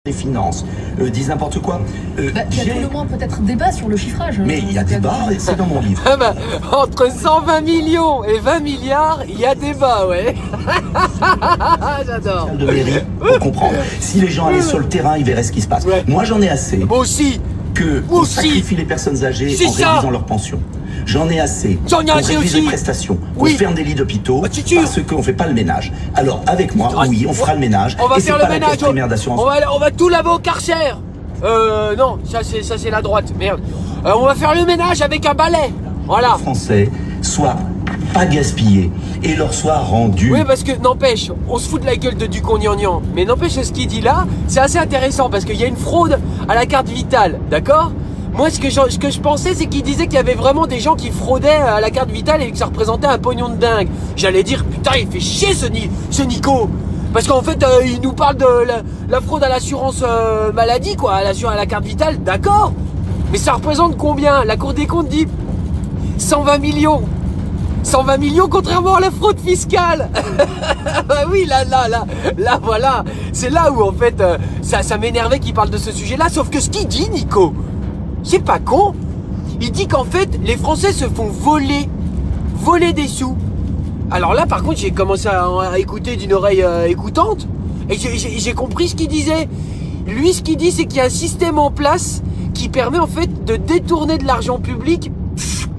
des finances disent n'importe quoi. Il y a tout le moins peut-être débat sur le chiffrage. Mais il y a débat, et c'est dans mon livre. Entre 120 millions et 20 milliards, il y a débat, ouais. J'adore. De mairie, pour comprendre. Si les gens allaient sur le terrain, ils verraient ce qui se passe. Ouais. Moi, j'en ai assez. Moi aussi. On sacrifie les personnes âgées en réduisant leur pension. J'en ai assez. J'en ai assez aussi. Les prestations. On ferme des lits d'hôpitaux parce qu'on ne fait pas le ménage. Alors, avec moi, oui, on fera le ménage. On va faire le ménage. On va tout laver au Karcher. Non, ça c'est la droite. Merde. On va faire le ménage avec un balai. Voilà. Les Français soient pas gaspillés et leur soit rendu. Oui, parce que n'empêche, on se fout de la gueule de Ducon-Gnangnan. Mais n'empêche, ce qu'il dit là, c'est assez intéressant parce qu'il y a une fraude à la carte vitale, d'accord? Moi, ce que je pensais, c'est qu'il disait qu'il y avait vraiment des gens qui fraudaient à la carte vitale et que ça représentait un pognon de dingue. J'allais dire, putain, il fait chier ce Nico. Parce qu'en fait, il nous parle de la fraude à l'assurance maladie, quoi, à la carte vitale, d'accord. Mais ça représente combien? La Cour des comptes dit 120 millions. 120 millions contrairement à la fraude fiscale. Bah oui, là, voilà. C'est là où, en fait, ça m'énervait qu'il parle de ce sujet-là. Sauf que ce qu'il dit, Nico, c'est pas con. Il dit qu'en fait, les Français se font voler des sous. Alors là, par contre, j'ai commencé à écouter d'une oreille écoutante et j'ai compris ce qu'il disait. Lui, ce qu'il dit, c'est qu'il y a un système en place qui permet en fait de détourner de l'argent public,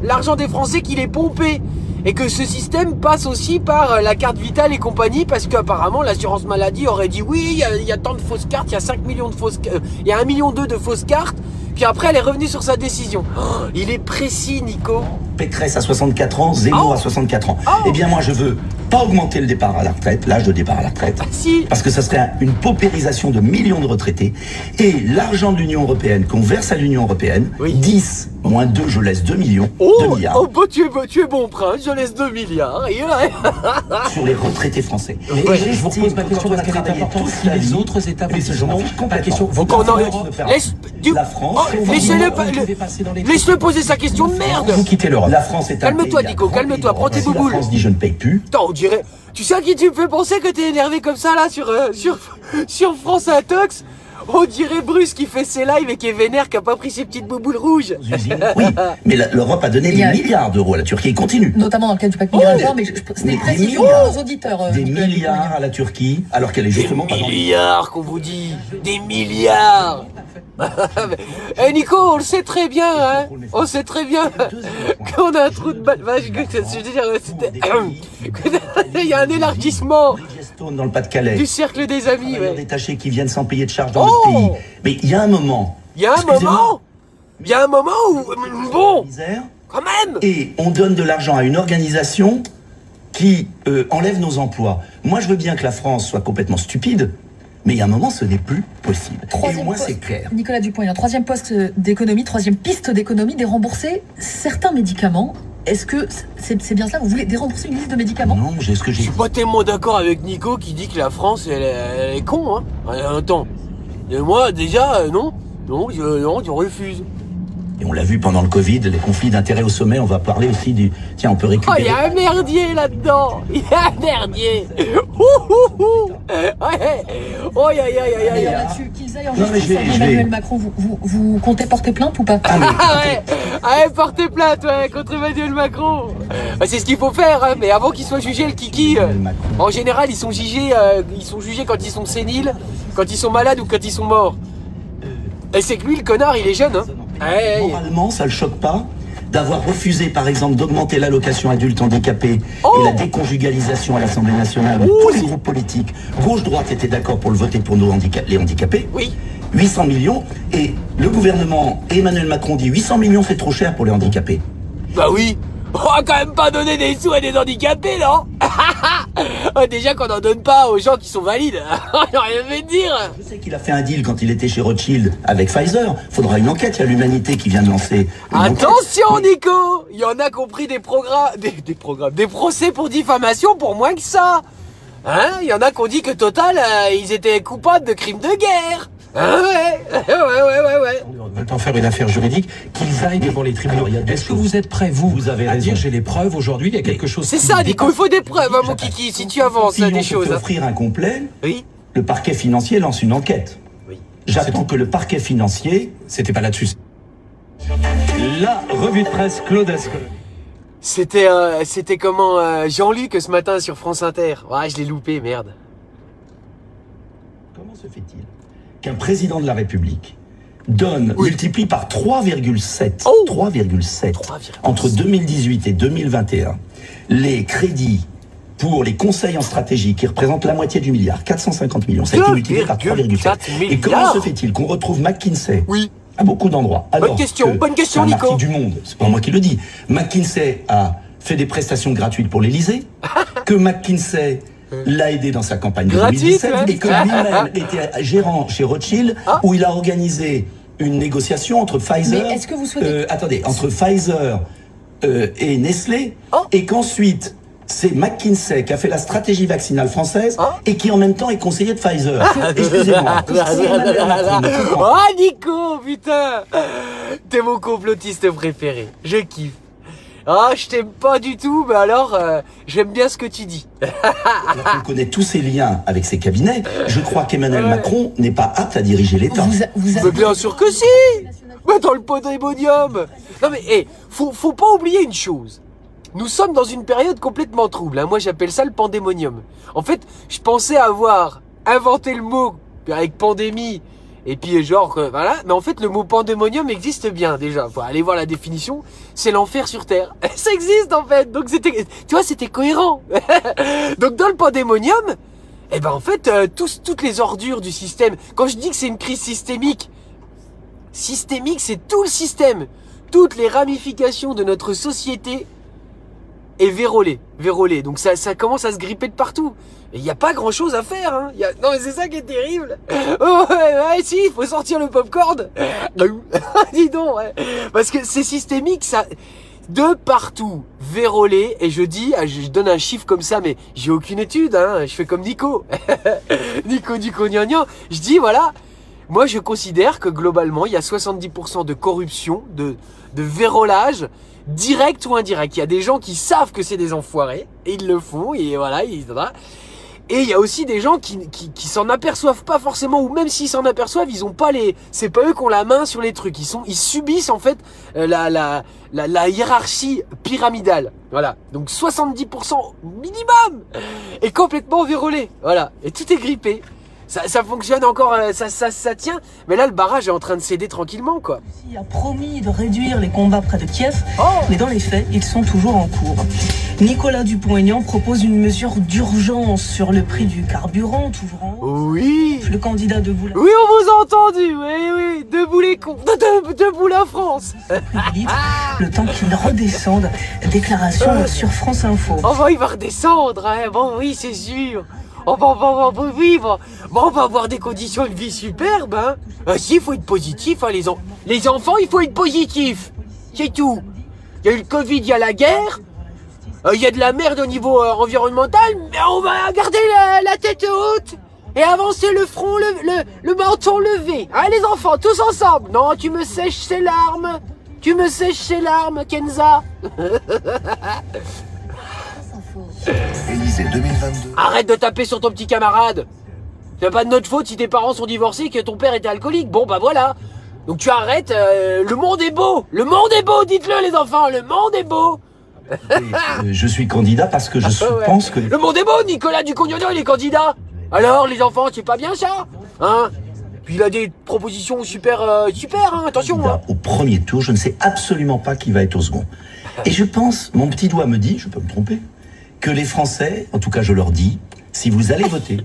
l'argent des Français qu'il est pompé. Et que ce système passe aussi par la carte vitale et compagnie parce qu'apparemment l'assurance maladie aurait dit oui, il y a tant de fausses cartes, il y a 5 millions de fausses cartes, il y a 1,2 million de fausses cartes. Puis après, elle est revenue sur sa décision. Oh, il est précis, Nico. Pécresse à 64 ans, Zemmour à 64 ans. Eh bien, moi, je veux pas augmenter le départ à la retraite, l'âge de départ à la retraite. Parce que ça serait une paupérisation de millions de retraités. Et l'argent de l'Union européenne qu'on verse à l'Union européenne, 10 moins 2, je laisse 2 millions, 2 milliards. Oh, bah, tu es bon prince, je laisse 2 milliards. Sur les retraités français. Mais je vous repose ma question parce qu'elle est importante. Si les autres établissements, la question. La France. Laisse-le poser sa question de merde. Vous quittez l'Europe. La France est un pays. Calme-toi, Nico, calme-toi, prends tes bouboules. La France dit je ne paye plus. Attends, on dirait. Tu sais à qui tu me fais penser que t'es énervé comme ça là sur France Intox? On dirait Bruce qui fait ses lives et qui est vénère, qui a pas pris ses petites bouboules rouges. Oui, mais l'Europe a donné des milliards d'euros à la Turquie et continue. Notamment dans le cadre du pacte migratoire, mais c'était précision pour nos auditeurs. Des milliards à la Turquie, alors qu'elle est justement pas dans les milliards qu'on vous dit. Des milliards. Eh Nico, on le sait très bien, hein. On sait très bien qu'on a un trou de balle. Il y a un élargissement dans le Pas-de-Calais du cercle des amis, détachés qui viennent sans payer de charges dans notre pays. Mais il y a un moment. Il y a un moment où bon, quand même. Et on donne de l'argent à une organisation qui enlève nos emplois. Moi, je veux bien que la France soit complètement stupide. Mais il y a un moment, ce n'est plus possible. Et au moins, c'est clair. Nicolas Dupont, il y a un troisième poste d'économie, troisième piste d'économie, dérembourser certains médicaments. Est-ce que c'est bien ça? Vous voulez dérembourser une liste de médicaments? Non, j'ai ce que j'ai. Je suis pas tellement d'accord avec Nico qui dit que la France, elle est con, hein. Attends. Et moi, déjà, non, je refuse. Et on l'a vu pendant le Covid, les conflits d'intérêts au sommet, on va parler aussi du... Tiens, on peut récupérer... Oh, il y a un merdier là-dedans. Il y a un merdier. Ouais. Oh, là-dessus, qu'ils aillent en justice avec Emmanuel Macron, vous comptez porter plainte ou pas? Ouais, porter plainte, contre Emmanuel Macron. Bah, c'est ce qu'il faut faire, hein, mais avant qu'il soit jugé, le kiki, en général, ils sont jugés quand ils sont séniles, quand ils sont malades ou quand ils sont morts. Et c'est que lui, le connard, il est jeune, hein. Moralement, ça le choque pas d'avoir refusé, par exemple, d'augmenter l'allocation adulte handicapé et la déconjugalisation à l'Assemblée nationale où tous les groupes politiques, gauche-droite, étaient d'accord pour le voter pour les handicapés. Oui. 800 millions. Et le gouvernement et Emmanuel Macron dit 800 millions, c'est trop cher pour les handicapés. Bah oui. On va quand même pas donner des sous à des handicapés, non? Déjà qu'on n'en donne pas aux gens qui sont valides. Il n'y a rien à dire. Je sais qu'il a fait un deal quand il était chez Rothschild avec Pfizer. Faudra une enquête. Il y a l'Humanité qui vient de lancer. Attention, Nico. Il y en a qui ont pris des procès pour diffamation pour moins que ça. Hein? Il y en a qui ont dit que Total, ils étaient coupables de crimes de guerre. Ah ouais. On veut en faire une affaire juridique, qu'ils aillent devant les tribunaux. Est-ce que vous êtes prêts, vous avez à dire j'ai les preuves aujourd'hui, il y a quelque chose... C'est ça, Nico, il faut des preuves, hein, mon kiki, si tu avances des choses. Si on peut offrir un complet, le parquet financier lance une enquête. J'attends que le parquet financier... C'était pas là-dessus. La revue de presse, Claude Escol. C'était comment Jean-Luc ce matin sur France Inter. Ouais, je l'ai loupé, merde. Comment se fait-il qu'un président de la République multiplie par 3,7 entre 2018 et 2021 les crédits pour les conseils en stratégie qui représentent la moitié du milliard, 450 millions. Ça a été multiplié par 3,7. Et comment se fait-il qu'on retrouve McKinsey à beaucoup d'endroits? Bonne question, Nico. Du Monde, c'est pas moi qui le dis. McKinsey a fait des prestations gratuites pour l'Élysée, que McKinsey l'a aidé dans sa campagne de 2017, et que lui-même était gérant chez Rothschild, où il a organisé une négociation entre Pfizer, mais est-ce que vous souhaitez... entre Pfizer et Nestlé, et qu'ensuite c'est McKinsey qui a fait la stratégie vaccinale française et qui en même temps est conseiller de Pfizer. Excusez-moi. Oh Nico, putain, t'es mon complotiste préféré. Je kiffe. Ah, je t'aime pas du tout, mais alors, j'aime bien ce que tu dis. Alors qu'on connaît tous ses liens avec ses cabinets, je crois qu'Emmanuel Macron n'est pas apte à diriger l'État. Mais bien sûr que si. Mais dans le pandémonium. Non mais, faut pas oublier une chose. Nous sommes dans une période complètement trouble. Moi, j'appelle ça le pandémonium. En fait, je pensais avoir inventé le mot avec pandémie. Et puis voilà, mais en fait le mot pandémonium existe bien déjà. Faut aller voir la définition, c'est l'enfer sur terre. Ça existe en fait, donc c'était cohérent. Donc dans le pandémonium, en fait toutes les ordures du système. Quand je dis que c'est une crise systémique, c'est tout le système, toutes les ramifications de notre société est vérolé. Donc ça commence à se gripper de partout. Et il n'y a pas grand chose à faire, hein. Non mais c'est ça qui est terrible. Oh, ouais, si, il faut sortir le popcorn. Dis donc, ouais. Parce que c'est systémique, ça, de partout, vérolé. Et je donne un chiffre comme ça, mais j'ai aucune étude, hein. Je fais comme Nico. Nico, gnagnan. Je dis, voilà. Moi, je considère que globalement, il y a 70% de corruption, de vérolage, direct ou indirect. Il y a des gens qui savent que c'est des enfoirés, et ils le font, et voilà, et il y a aussi des gens qui s'en aperçoivent pas forcément, ou même s'ils s'en aperçoivent, ils ont pas c'est pas eux qui ont la main sur les trucs. Ils subissent en fait la hiérarchie pyramidale. Voilà. Donc 70% minimum est complètement vérolé. Voilà. Et tout est grippé. Ça fonctionne encore, ça tient. Mais là, le barrage est en train de céder tranquillement, quoi. Il a promis de réduire les combats près de Kiev, mais dans les faits, ils sont toujours en cours. Nicolas Dupont-Aignan propose une mesure d'urgence sur le prix du carburant, toujours en hausse. Oui. Le candidat de Debout. Oui, on vous a entendu. Oui. Debout les cons. Debout la France. Le temps qu'il redescende. Déclaration sur France Info. Oh, il va redescendre, hein. Bon, oui, c'est sûr. On va avoir des conditions de vie superbes, hein. Si, il faut être positif, hein, les enfants, il faut être positif. C'est tout. Il y a eu le Covid, il y a la guerre. Il y a de la merde au niveau environnemental, mais on va garder la tête haute et avancer le front, le menton levé. Hein, les enfants, tous ensemble. Non, tu me sèches ces larmes. Kenza. Élysée 2022. Arrête de taper sur ton petit camarade. C'est pas de notre faute si tes parents sont divorcés et que ton père était alcoolique. Bon, bah voilà. Donc tu arrêtes. Le monde est beau. Le monde est beau, dites-le les enfants. Le monde est beau. Je suis candidat parce que je pense que... Le monde est beau, Nicolas Dupont-Aignan, il est candidat. Alors, les enfants, c'est pas bien ça, hein? Puis il a des propositions super, hein, attention. Hein. Au premier tour, je ne sais absolument pas qui va être au second. Et je pense, mon petit doigt me dit, je peux me tromper, que les Français, en tout cas je leur dis, si vous allez voter,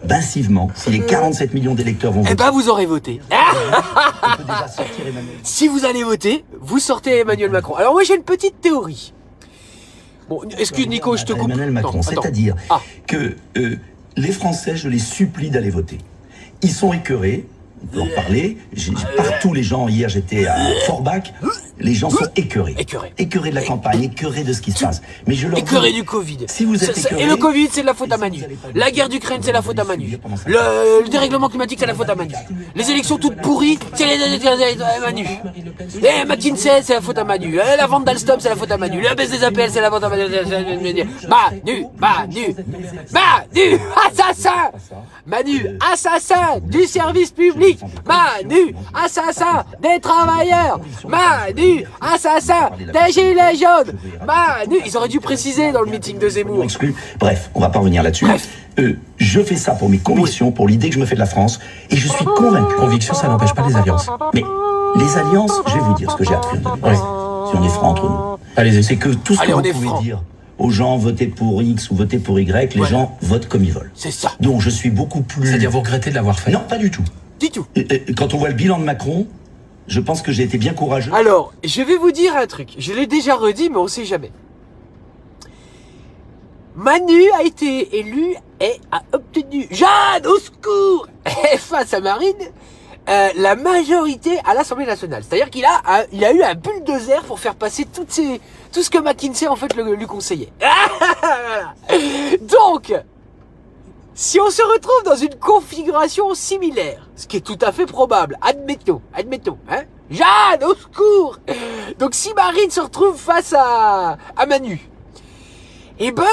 massivement, si les 47 millions d'électeurs vont voter... Eh ben vous aurez voté. On peut déjà sortir Emmanuel. Si vous allez voter, vous sortez Emmanuel Macron. Alors moi j'ai une petite théorie. Bon, excuse Nico, je te coupe. Emmanuel Macron, c'est-à-dire que les Français, je les supplie d'aller voter. Ils sont écœurés, on peut en parler. Partout les gens, hier j'étais à Forbach, Les gens sont écœurés. Écœurés de la campagne, écœurés de ce qui se passe. Mais je leur écœurés du Covid. Si vous êtes écœurés, et le Covid, c'est de la faute à Manu. La guerre d'Ukraine, c'est la faute à Manu. Le dérèglement climatique, c'est la faute à Manu. Les élections toutes pourries, c'est la Manu. Et McKinsey, c'est la faute à Manu. La vente d'Alstom, c'est la faute à Manu. La baisse des APL, c'est la faute à Manu. Manu, assassin. Manu, assassin du service public. Manu, assassin des travailleurs. Manu, assassin des gilets jaunes. Manu, ils auraient dû préciser dans le meeting de Zemmour. Bref, on va pas revenir là-dessus. Je fais ça pour mes convictions, pour l'idée que je me fais de la France, et je suis convaincu. Conviction, ça n'empêche pas les alliances. Mais les alliances, je vais vous dire ce que j'ai appris en 2020. Si on est franc entre nous. Allez-y. C'est que tout ce que vous pouvez dire aux gens, votez pour X ou votez pour Y, les gens votent comme ils veulent. C'est ça. Donc je suis beaucoup plus... C'est-à-dire vous regrettez de l'avoir fait? Non, pas du tout. Du tout. Quand on voit le bilan de Macron, je pense que j'ai été bien courageux. Alors, je vais vous dire un truc. Je l'ai déjà redit, mais on sait jamais. Manu a été élu et a obtenu, Jeanne, au secours, face à Marine, la majorité à l'Assemblée nationale. C'est-à-dire qu'il a eu un bulldozer pour faire passer tout ce que McKinsey en fait lui conseillait. Donc, si on se retrouve dans une configuration similaire, ce qui est tout à fait probable, admettons, hein, Jeanne, au secours. Donc si Marine se retrouve face à Manu, eh ben,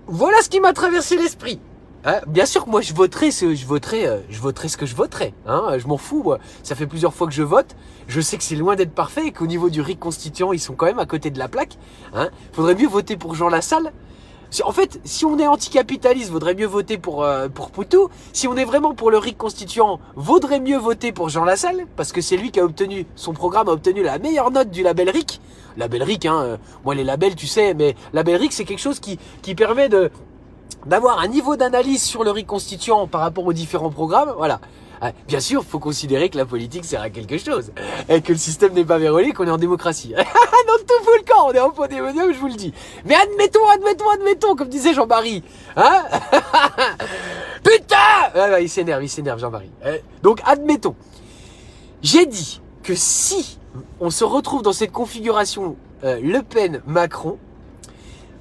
voilà ce qui m'a traversé l'esprit. Hein, bien sûr que moi je voterai ce que je voterai. Hein, je m'en fous. Moi. Ça fait plusieurs fois que je vote. Je sais que c'est loin d'être parfait et qu'au niveau du RIC constituant, ils sont quand même à côté de la plaque. Hein, faudrait mieux voter pour Jean Lassalle. En fait, si on est anticapitaliste, vaudrait mieux voter pour Poutou. Si on est vraiment pour le RIC constituant, vaudrait mieux voter pour Jean Lassalle, parce que c'est lui qui a obtenu, son programme a obtenu la meilleure note du label RIC. Label RIC, hein, moi les labels, tu sais, mais label RIC, c'est quelque chose qui permet d'avoir un niveau d'analyse sur le RIC constituant par rapport aux différents programmes, voilà. Bien sûr, faut considérer que la politique sert à quelque chose, et que le système n'est pas vérolé, qu'on est en démocratie. Donc tout fout le camp, on est en pandémonium, je vous le dis. Mais admettons, comme disait Jean-Marie. Hein. Putain, il s'énerve Jean-Marie. Donc admettons. J'ai dit que si on se retrouve dans cette configuration Le Pen-Macron,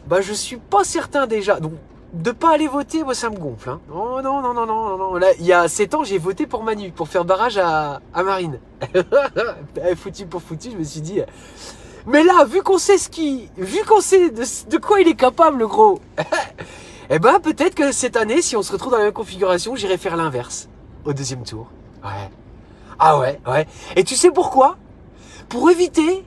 bah je suis pas certain déjà. Donc de pas aller voter, moi ça me gonfle. Hein. Oh, non. Là, il y a 7 ans, j'ai voté pour Manu, pour faire barrage à Marine. Foutu pour foutu, je me suis dit. Mais là, vu qu'on sait de quoi il est capable, le gros, eh ben peut-être que cette année, si on se retrouve dans la même configuration, j'irai faire l'inverse au deuxième tour. Ouais. Ah ouais. Et tu sais pourquoi? Pour éviter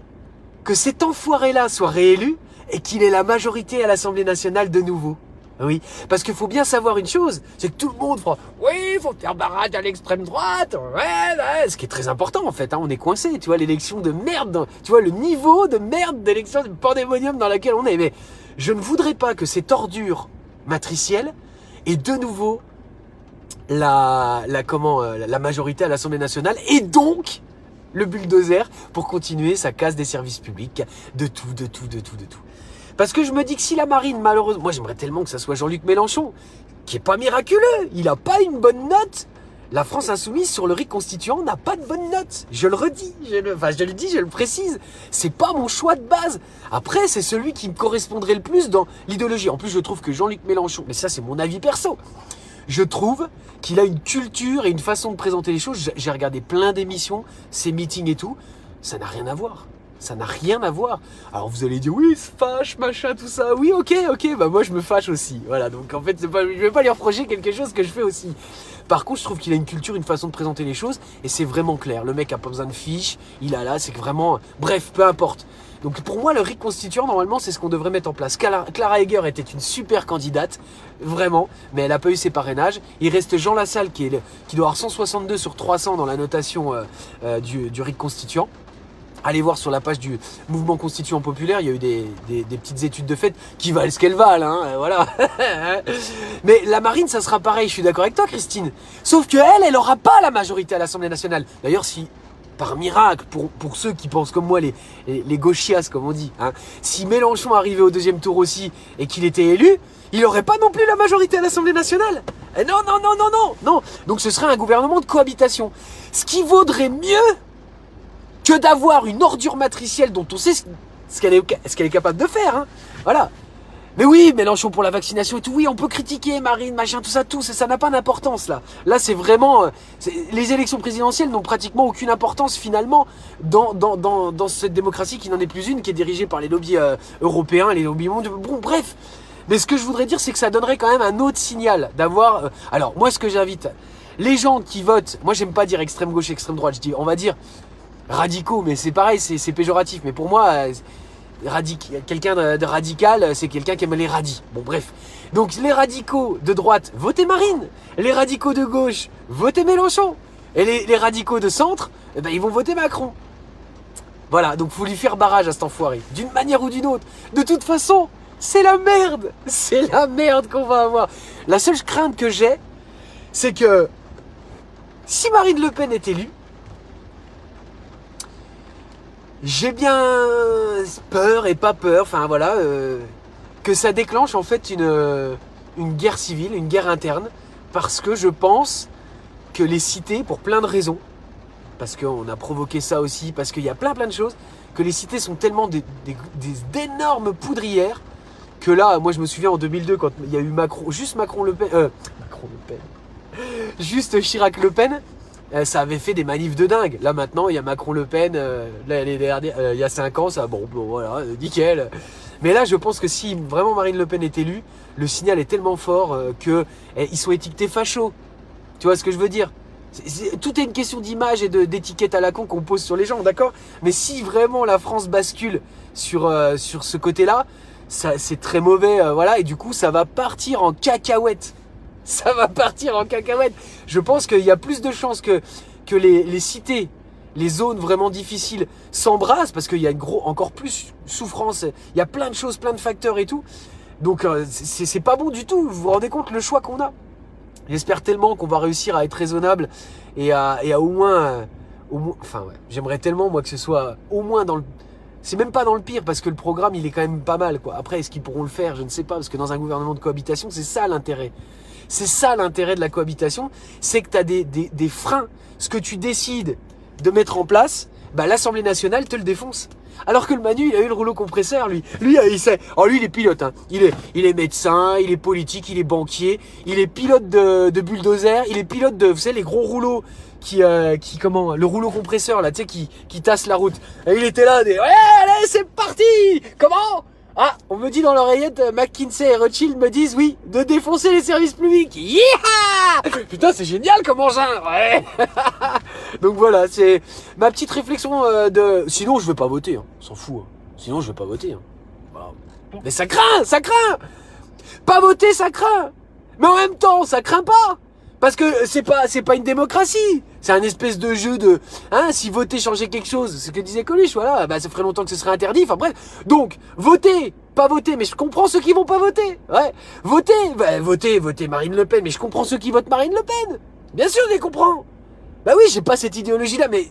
que cet enfoiré-là soit réélu et qu'il ait la majorité à l'Assemblée nationale de nouveau. Oui, parce qu'il faut bien savoir une chose, c'est que tout le monde fera « Oui, il faut faire barrage à l'extrême droite, ouais, ce qui est très important en fait, hein, on est coincé, tu vois, l'élection de merde, tu vois, le niveau de merde d'élection de pandémonium dans laquelle on est. Mais je ne voudrais pas que cette ordure matricielle ait de nouveau la majorité à l'Assemblée nationale et donc le bulldozer pour continuer sa casse des services publics, de tout. Parce que je me dis que si la Marine, malheureusement, moi j'aimerais tellement que ça soit Jean-Luc Mélenchon, qui est pas miraculeux, il a pas une bonne note. La France insoumise sur le RIC constituant n'a pas de bonne note. Je le redis, je le précise. C'est pas mon choix de base. Après, c'est celui qui me correspondrait le plus dans l'idéologie. En plus, je trouve que Jean-Luc Mélenchon, mais ça c'est mon avis perso, je trouve qu'il a une culture et une façon de présenter les choses. J'ai regardé plein d'émissions, ses meetings et tout, ça n'a rien à voir. Ça n'a rien à voir. Alors vous allez dire, oui, il se fâche, machin, tout ça. Oui, ok, bah moi je me fâche aussi. Voilà, donc en fait, je vais pas lui reprocher quelque chose que je fais aussi. Par contre, je trouve qu'il a une culture, une façon de présenter les choses, et c'est vraiment clair. Le mec a pas besoin de fiches, il a là, c'est que vraiment... Bref, peu importe. Donc pour moi, le RIC constituant, normalement, c'est ce qu'on devrait mettre en place. Clara Heger était une super candidate, vraiment, mais elle n'a pas eu ses parrainages. Il reste Jean Lassalle, qui doit avoir 162 sur 300 dans la notation du RIC constituant. Allez voir sur la page du mouvement constituant populaire, il y a eu des petites études de fait qui valent ce qu'elles valent, hein, voilà. Mais la Marine, ça sera pareil, je suis d'accord avec toi, Christine. Sauf que elle aura pas la majorité à l'Assemblée nationale. D'ailleurs, si, par miracle, pour ceux qui pensent comme moi, les gauchias, comme on dit, hein, si Mélenchon arrivait au deuxième tour aussi et qu'il était élu, il n'aurait pas non plus la majorité à l'Assemblée nationale. Non. Donc ce serait un gouvernement de cohabitation. Ce qui vaudrait mieux que d'avoir une ordure matricielle dont on sait ce qu'elle est capable de faire. Hein. Voilà. Mais oui, Mélenchon pour la vaccination et tout, oui, on peut critiquer Marine, machin, tout ça, ça n'a pas d'importance là. Là, c'est vraiment... les élections présidentielles n'ont pratiquement aucune importance finalement dans cette démocratie qui n'en est plus une, qui est dirigée par les lobbies européens, les lobbies mondiaux. Bon, bref. Mais ce que je voudrais dire, c'est que ça donnerait quand même un autre signal d'avoir... alors, moi, ce que j'invite, les gens qui votent... Moi, j'aime pas dire extrême gauche, extrême droite, je dis, on va dire radicaux, mais c'est pareil, c'est péjoratif. Mais pour moi... quelqu'un de radical, c'est quelqu'un qui aime les radis. Bon, bref. Donc, les radicaux de droite, votez Marine. Les radicaux de gauche, votez Mélenchon. Et les radicaux de centre, eh ben, ils vont voter Macron. Voilà, donc faut lui faire barrage à cet enfoiré. D'une manière ou d'une autre. De toute façon, c'est la merde. C'est la merde qu'on va avoir. La seule crainte que j'ai, c'est que si Marine Le Pen est élue, j'ai bien peur et pas peur, enfin voilà, que ça déclenche en fait une guerre civile, une guerre interne, parce que je pense que les cités, pour plein de raisons, parce qu'on a provoqué ça aussi, parce qu'il y a plein de choses, que les cités sont tellement d'énormes poudrières, que là, moi je me souviens en 2002, quand il y a eu juste Chirac-Le Pen, ça avait fait des manifs de dingue. Là maintenant, il y a Macron-Le Pen, il y a 5 ans, ça, bon voilà, nickel. Mais là, je pense que si vraiment Marine Le Pen est élue, le signal est tellement fort qu'ils sont étiquetés fachos. Tu vois ce que je veux dire? Tout est une question d'image et d'étiquette à la con qu'on pose sur les gens, d'accord? Mais si vraiment la France bascule sur ce côté-là, c'est très mauvais, voilà, et du coup, ça va partir en cacahuète. Ça va partir en cacahuète. Je pense qu'il y a plus de chances que les cités, les zones vraiment difficiles s'embrassent parce qu'il y a encore plus souffrance. Il y a plein de choses, plein de facteurs et tout. Donc c'est pas bon du tout. Vous vous rendez compte le choix qu'on a? J'espère tellement qu'on va réussir à être raisonnable et à au moins, enfin ouais, j'aimerais tellement moi que ce soit au moins dans le... C'est même pas dans le pire parce que le programme il est quand même pas mal quoi. Après est-ce qu'ils pourront le faire? Je ne sais pas parce que dans un gouvernement de cohabitation c'est ça l'intérêt. C'est ça l'intérêt de la cohabitation, c'est que tu as des freins. Ce que tu décides de mettre en place, bah, l'Assemblée nationale te le défonce. Alors que le Manu, il a eu le rouleau compresseur, lui. Lui, il sait. Oh, lui, il est pilote. Hein. Il est médecin, il est politique, il est banquier, il est pilote de bulldozer, il est pilote de, vous savez, les gros rouleaux comment, le rouleau compresseur, là, tu sais, qui tasse la route. Et il était là, ouais, allez, c'est parti! Comment? Ah, on me dit dans l'oreillette, McKinsey et Rothschild me disent, oui, de défoncer les services publics. Yeeha! Putain, c'est génial comme engin, ouais. Donc voilà, c'est ma petite réflexion de... Sinon, je veux pas voter, hein. On s'en fout. Hein. Sinon, je veux pas voter. Hein. Voilà. Mais ça craint, ça craint. Pas voter, ça craint. Mais en même temps, ça craint pas. Parce que c'est pas une démocratie. C'est un espèce de jeu de... Hein, si voter changeait quelque chose, c'est ce que disait Coluche, voilà, bah ça ferait longtemps que ce serait interdit, enfin bref. Donc, voter, pas voter, mais je comprends ceux qui vont pas voter. Ouais, voter, bah, voter Marine Le Pen, mais je comprends ceux qui votent Marine Le Pen. Bien sûr, je les comprends. Bah oui, j'ai pas cette idéologie-là, mais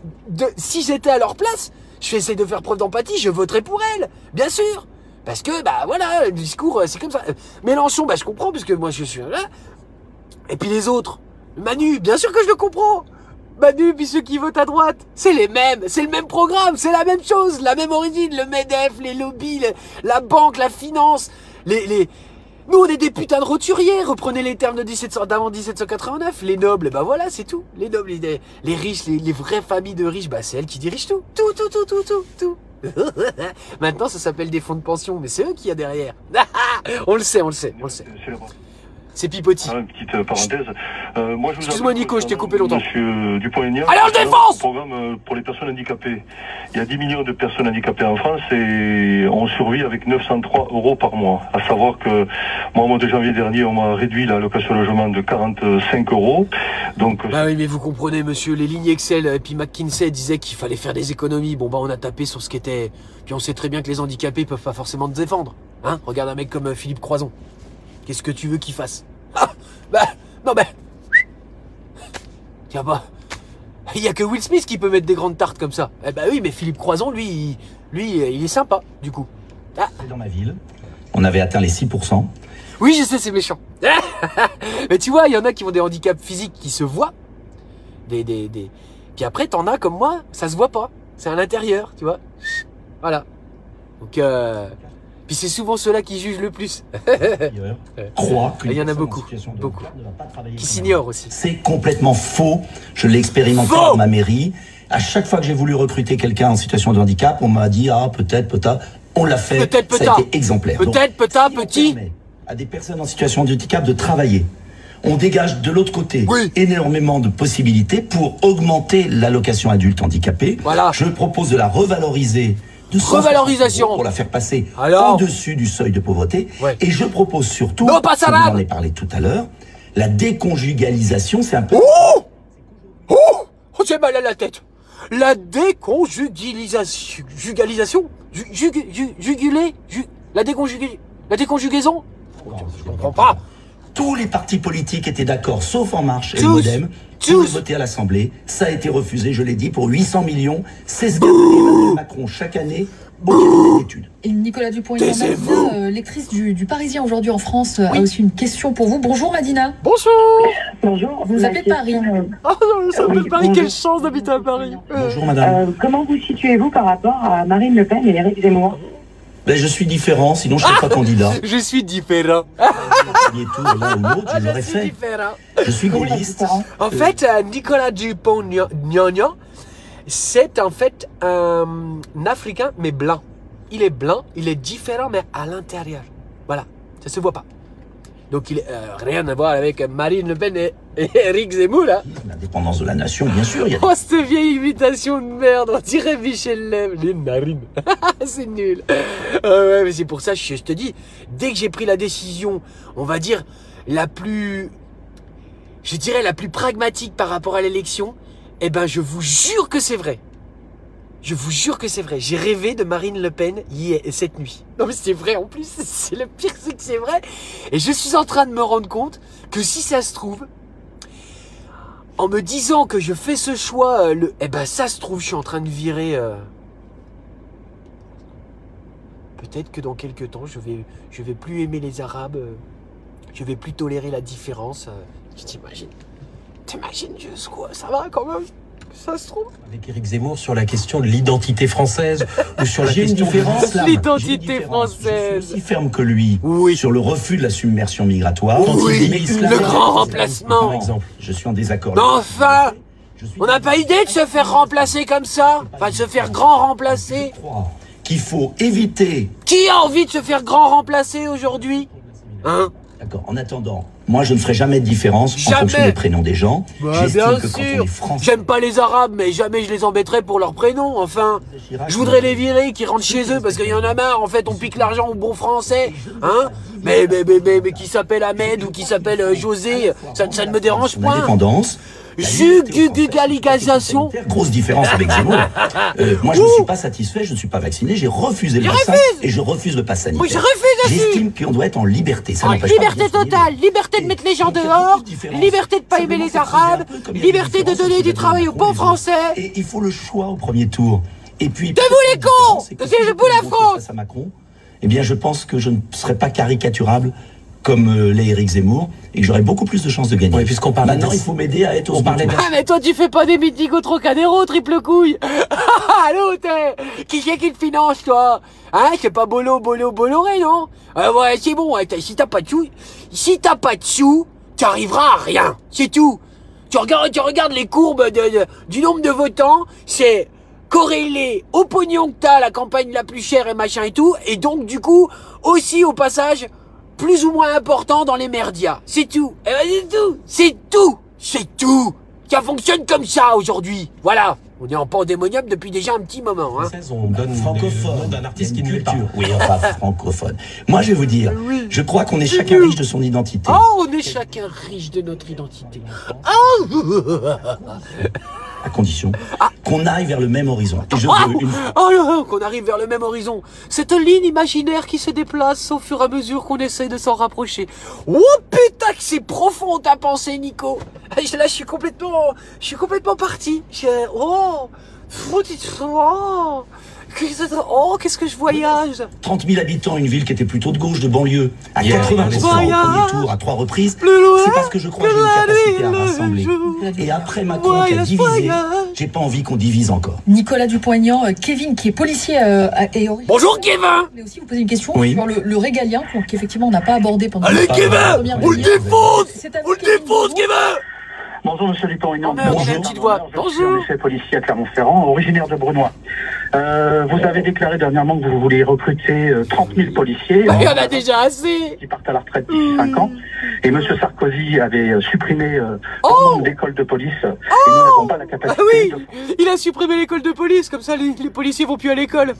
si j'étais à leur place, je vais essayer de faire preuve d'empathie, je voterais pour elle, bien sûr. Parce que, bah voilà, le discours, c'est comme ça. Mélenchon, bah je comprends, parce que moi je suis là. Et puis les autres, Manu, bien sûr que je le comprends. Manu, puis ceux qui votent à droite, c'est les mêmes, c'est le même programme, c'est la même chose, la même origine, le MEDEF, les lobbies, la banque, la finance, Nous, on est des putains de roturiers, reprenez les termes d'avant 1789, les nobles, bah voilà, c'est tout. Les nobles, les riches, les vraies familles de riches, bah c'est elles qui dirigent tout. Tout. Maintenant, ça s'appelle des fonds de pension, mais c'est eux qui y a derrière. On le sait. C'est Pipotis. Une petite parenthèse. Moi, excuse-moi Nico, je t'ai coupé longtemps. Monsieur Dupont-Aignan. Allez, on le défonce! Programme pour les personnes handicapées. Il y a 10 millions de personnes handicapées en France et on survit avec 903 € par mois. À savoir que moi, au mois de janvier dernier, on m'a réduit la location logement de 45 €. Donc. Bah oui, mais vous comprenez, monsieur, les lignes Excel et puis McKinsey disaient qu'il fallait faire des économies. Bon bah on a tapé sur ce qui était. Puis on sait très bien que les handicapés peuvent pas forcément te défendre. Hein? Regarde un mec comme Philippe Croison. Qu'est-ce que tu veux qu'il fasse? Ah, bah, non, bah. Tiens, bah. Il y a que Will Smith qui peut mettre des grandes tartes comme ça. Eh bah oui, mais Philippe Croison, lui, il est sympa, du coup. Ah. Dans ma ville, on avait atteint les 6%. Oui, je sais, c'est méchant. Mais tu vois, il y en a qui ont des handicaps physiques qui se voient. Puis après, t'en as comme moi, ça se voit pas. C'est à l'intérieur, tu vois. Voilà. Donc, puis c'est souvent ceux-là qui jugent le plus. Crois il y en a beaucoup, qui s'ignorent aussi. C'est complètement faux. Je l'ai expérimenté dans ma mairie. À chaque fois que j'ai voulu recruter quelqu'un en situation de handicap, on m'a dit peut-être. On l'a fait. Ça a été exemplaire. Petit. À des personnes en situation de handicap de travailler. On dégage de l'autre côté énormément de possibilités pour augmenter l'allocation adulte handicapé. Voilà. Je propose de la revaloriser. Revalorisation pour la faire passer au-dessus du seuil de pauvreté. Et je propose surtout, on en a parlé tout à l'heure, la déconjugalisation, c'est un peu... j'ai mal à la tête. La déconjugalisation. La déconjugaison. Je comprends pas. Tous les partis politiques étaient d'accord, sauf En Marche et le Modem, pour le voter à l'Assemblée. Ça a été refusé, je l'ai dit, pour 800 millions. C'est ce qu'a fait Emmanuel Macron chaque année au cabinet d'études. Et Nicolas Dupont-Aignan, lectrice du Parisien aujourd'hui en France, a aussi une question pour vous. Bonjour Madina. Bonjour. Bonjour. Vous appelez Paris. Ça me Paris, quelle chance d'habiter à Paris. Bonjour madame. Comment vous situez-vous par rapport à Marine Le Pen et Éric Zemmour? Je suis différent, sinon je ne serais pas candidat. Je suis différent. Premier tour, l'un ou l'autre, je l'aurais fait. Différent. Je suis gaulliste. En fait, Nicolas Dupont-Aignan, c'est en fait un Africain, mais blanc. Il est blanc, il est différent, mais à l'intérieur. Voilà, ça se voit pas. Donc, il rien à voir avec Marine Le Pen et Éric Zemmour, là. L'indépendance de la nation, bien sûr. Oh, cette vieille imitation de merde, on dirait Michel Leb, les narines. C'est nul. Ouais, mais c'est pour ça, je te dis, dès que j'ai pris la décision, on va dire, la plus pragmatique par rapport à l'élection, eh ben, je vous jure que c'est vrai. Je vous jure que c'est vrai. J'ai rêvé de Marine Le Pen cette nuit. Non mais c'est vrai en plus. C'est le pire, c'est que c'est vrai. Et je suis en train de me rendre compte que si ça se trouve, en me disant que je fais ce choix, eh ben ça se trouve, je suis en train de virer. Peut-être que dans quelques temps, je vais plus aimer les Arabes. Je vais plus tolérer la différence. T'imagines juste quoi, ça va quand même. Ça se trouve. Avec Éric Zemmour sur la question de l'identité française ou sur la question de l'identité française. Je suis aussi ferme que lui sur le refus de la submersion migratoire. Le grand remplacement. Par exemple, je suis en désaccord. Mais enfin, on n'a pas idée de se faire remplacer comme ça. Enfin, de se faire grand remplacer. Je crois qu'il faut éviter. Qui a envie de se faire grand remplacer aujourd'hui? Hein? D'accord. En attendant, moi je ne ferai jamais de différence en fonction des prénoms des gens. Bien sûr. J'aime pas les Arabes, mais jamais je les embêterai pour leur prénom. Enfin, je voudrais les virer, qui rentrent chez eux parce qu'il y en a marre. En fait, on pique l'argent au bon français, hein. Mais qui s'appelle Ahmed ou qui s'appelle José, ça ne me dérange pas. Indépendance. Jugalisation. Grosse différence avec Zemmour. Moi, je ne suis pas satisfait, je ne suis pas vacciné, j'ai refusé le vaccin et je refuse le pass sanitaire. Oui, je refuse aussi. J'estime qu'on doit être en liberté. Ça liberté totale, liberté de mettre les gens dehors, liberté de pas aimer les Arabes, liberté de donner du travail aux pauvres Français. Et il faut le choix au premier tour. Et puis, de vous les cons, que c'est je boule la France. Face à Macron, eh bien, je pense que je ne serai pas caricaturable comme l'est Éric Zemmour, et que j'aurai beaucoup plus de chances de gagner. Oui, puisqu'on parle maintenant, il faut m'aider à être au second tour. Ah, mais toi, tu fais pas des meetings au Trocadéro, triple couille. Allô, qui c'est qui te finance, toi? Hein, c'est pas Bolloré, non? Ouais, c'est bon, si t'as pas de sous, tu arriveras à rien, c'est tout. Tu regardes les courbes du nombre de votants, c'est corrélé au pognon que t'as, la campagne la plus chère et machin et tout, et donc, du coup, aussi, au passage, plus ou moins important dans les merdias. C'est tout. Eh ben, c'est tout. Ça fonctionne comme ça aujourd'hui. Voilà. On est en pandémonium depuis déjà un petit moment. Hein. On donne francophone d'un artiste qui ne l'est pas. Oui, enfin francophone. Moi, je vais vous dire, je crois qu'on est chacun riche de son identité. Oh, on est chacun riche de notre identité. À condition qu'on aille vers le même horizon. Et je veux qu'on arrive vers le même horizon. Cette ligne imaginaire qui se déplace au fur et à mesure qu'on essaie de s'en rapprocher. Oh putain que c'est profond ta pensée, Nico. Là, je suis complètement parti. Qu'est-ce que je voyage. 30 000 habitants, une ville qui était plutôt de gauche, de banlieue, à 80% au premier tour, à 3 reprises. C'est parce que je crois que j'ai une capacité à rassembler. Et après Macron qui a divisé, J'ai pas envie qu'on divise encore. Nicolas Dupont-Aignan, Kevin, qui est policier et Bonjour Kevin. Je voulais aussi vous poser une question Oui. sur le régalien qu'effectivement on n'a pas abordé pendant Allez la Kevin, première on le demi-heure. défonce. C'est à On le défonce Kevin. Bonjour Monsieur Dupont-Aignan. Oh merde, Bonjour. il a une petite voix. Je suis Bonjour. en effet policier à Clermont-Ferrand, originaire de Brunois. Vous avez déclaré dernièrement que vous vouliez recruter 30 000 policiers. Il y en a déjà assez. Qui partent à la retraite d'ici 5 ans. Et Monsieur Sarkozy avait supprimé nombre d'écoles de police. Et nous n'avons pas la capacité Ah oui, de... il a supprimé l'école de police, comme ça les policiers vont plus à l'école.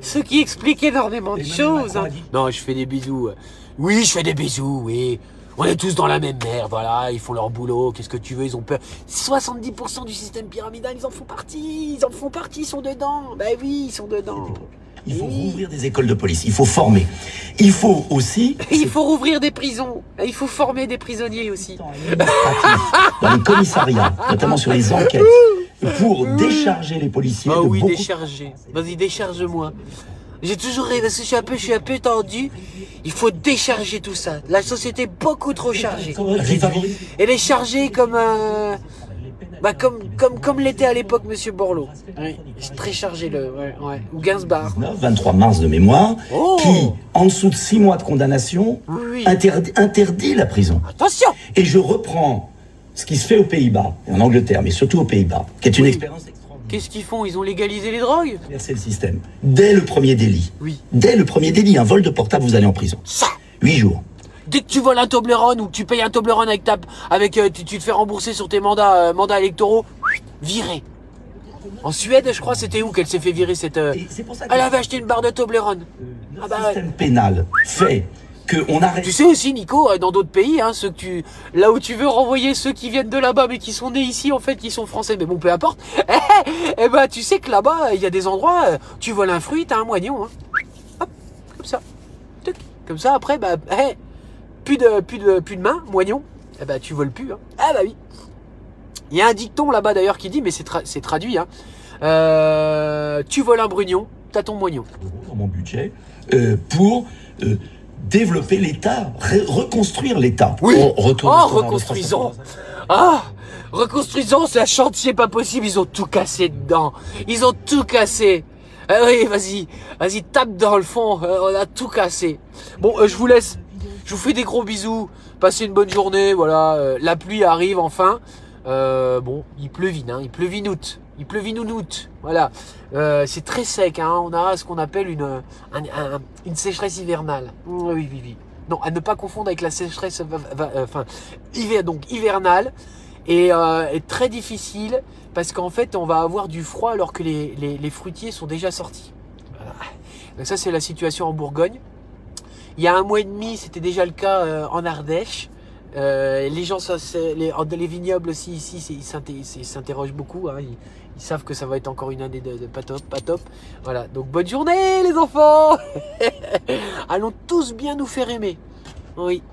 Ce qui explique énormément de choses. Hein. Non, je fais des bisous. Oui, je fais des bisous, oui. On est tous dans la même merde, voilà, ils font leur boulot, qu'est-ce que tu veux, ils ont peur. 70% du système pyramidal, ils en font partie, ils sont dedans. Bah oui, ils sont dedans. Il faut rouvrir des écoles de police, il faut former. Il faut aussi... Il faut rouvrir des prisons, il faut former des prisonniers aussi. Dans les commissariats, notamment sur les enquêtes, pour décharger les policiers Ah de oui, beaucoup... décharger. Vas-y, décharge-moi. J'ai toujours rêvé, parce que je suis un peu tendu. Il faut décharger tout ça. La société est beaucoup trop chargée. Elle est chargée comme comme l'était à l'époque Monsieur Borloo. Oui, c'est très chargé ou Gainsbourg. 23 mars de mémoire, Oh. qui, en dessous de 6 mois de condamnation, Oui. interdit la prison. Attention. Et je reprends ce qui se fait aux Pays-Bas, et en Angleterre, mais surtout aux Pays-Bas, qui est une expérience extraordinaire. Qu'est-ce qu'ils font? Ils ont légalisé les drogues? Inverser le système. Dès le premier délit. Oui. Dès le premier délit, un vol de portable, vous allez en prison. Ça. 8 jours. Dès que tu voles un Toblerone ou que tu payes un Toblerone avec tu te fais rembourser sur tes mandats électoraux, viré. En Suède, je crois, c'était où qu'elle s'est fait virer cette... Et c'est pour ça que Elle avait acheté une barre de Toblerone. le Ah bah ouais. système pénal fait qu'on arrête... Tu sais aussi, Nico, dans d'autres pays, hein, là où tu veux renvoyer ceux qui viennent de là-bas mais qui sont nés ici, en fait, qui sont français, mais bon, peu importe. Eh ben, tu sais que là-bas, il y a des endroits, tu voles un fruit, t'as un moignon, hein. Hop, comme ça. Tuc. Comme ça, après, bah, plus de main, moignon. Eh ben, tu voles plus, hein. Ah bah oui. Il y a un dicton là-bas d'ailleurs qui dit, mais c'est traduit, hein. Tu voles un brugnon, t'as ton moignon. dans mon budget pour développer l'État, reconstruire l'État. Oui. On retourne Reconstruisons. Ah, reconstruisons, c'est un chantier pas possible. Ils ont tout cassé dedans. Ils ont tout cassé. Ah oui, vas-y, tape dans le fond. On a tout cassé. Bon, je vous laisse. Je vous fais des gros bisous. Passez une bonne journée. Voilà, la pluie arrive enfin. Bon, il pleuvine, hein. Il pleuvinoute. Il pleuvinoute. Voilà. C'est très sec, hein. On a ce qu'on appelle une sécheresse hivernale. Oui. Non, à ne pas confondre avec la sécheresse hivernale et très difficile parce qu'en fait on va avoir du froid alors que les fruitiers sont déjà sortis. Voilà. Donc ça c'est la situation en Bourgogne. Il y a 1 mois et demi c'était déjà le cas en Ardèche. Les gens, les vignobles aussi ici, ils s'interrogent beaucoup. Hein. Ils savent que ça va être encore une année de pas top. Voilà. Donc bonne journée les enfants. Allons tous bien nous faire aimer. Oui.